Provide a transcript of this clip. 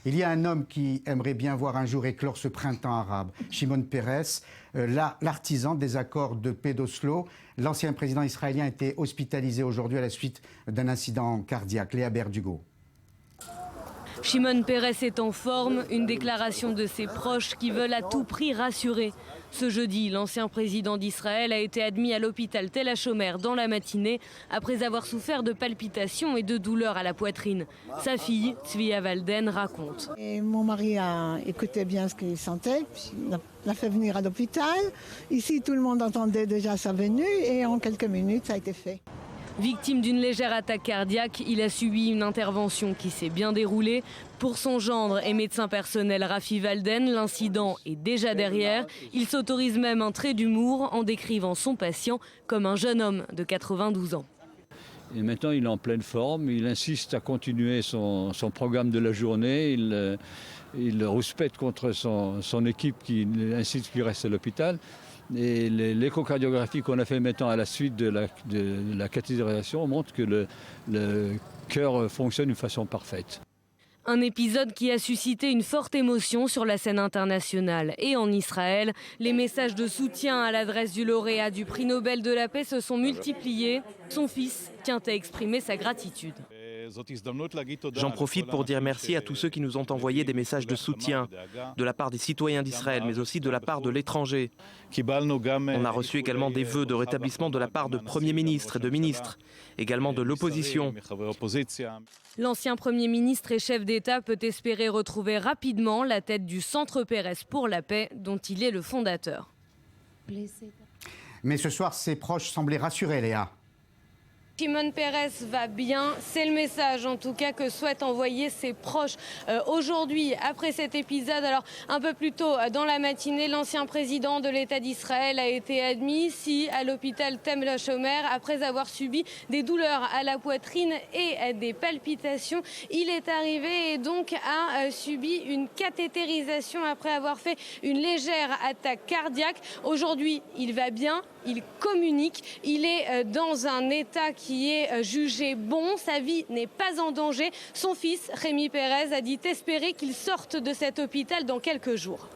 Il y a un homme qui aimerait bien voir un jour éclore ce printemps arabe, Shimon Peres, l'artisan des accords de paix d'Oslo. L'ancien président israélien a été hospitalisé aujourd'hui à la suite d'un incident cardiaque. Léa Berdugo. Shimon Peres est en forme, une déclaration de ses proches qui veulent à tout prix rassurer. Ce jeudi, l'ancien président d'Israël a été admis à l'hôpital Tel HaShomer dans la matinée après avoir souffert de palpitations et de douleurs à la poitrine. Sa fille, Tzvia Walden, raconte. Et mon mari a écouté bien ce qu'il sentait, puis il l'a fait venir à l'hôpital. Ici, tout le monde entendait déjà sa venue et en quelques minutes, ça a été fait. Victime d'une légère attaque cardiaque, il a subi une intervention qui s'est bien déroulée. Pour son gendre et médecin personnel Rafi Walden, l'incident est déjà derrière. Il s'autorise même un trait d'humour en décrivant son patient comme un jeune homme de 92 ans. Et maintenant, il est en pleine forme. Il insiste à continuer son programme de la journée. Il rouspète contre son équipe qui insiste qu'il reste à l'hôpital. Et l'échocardiographie qu'on a fait maintenant à la suite de la cathétérisation montre que le cœur fonctionne d'une façon parfaite. Un épisode qui a suscité une forte émotion sur la scène internationale et en Israël. Les messages de soutien à l'adresse du lauréat du prix Nobel de la paix se sont multipliés. Son fils tient à exprimer sa gratitude. J'en profite pour dire merci à tous ceux qui nous ont envoyé des messages de soutien, de la part des citoyens d'Israël, mais aussi de la part de l'étranger. On a reçu également des vœux de rétablissement de la part de premiers ministres et de ministres, également de l'opposition. L'ancien Premier ministre et chef d'État peut espérer retrouver rapidement la tête du Centre Peres pour la paix, dont il est le fondateur. Mais ce soir, ses proches semblaient rassurés, Léa. Shimon Peres va bien, c'est le message en tout cas que souhaitent envoyer ses proches aujourd'hui après cet épisode. Alors un peu plus tôt dans la matinée, l'ancien président de l'État d'Israël a été admis ici à l'hôpital Tel HaShomer après avoir subi des douleurs à la poitrine et des palpitations. Il est arrivé et donc a subi une cathétérisation après avoir fait une légère attaque cardiaque. Aujourd'hui, il va bien, il communique, il est dans un état qui est jugé bon, sa vie n'est pas en danger. Son fils, Rémi Peres, a dit espérer qu'il sorte de cet hôpital dans quelques jours.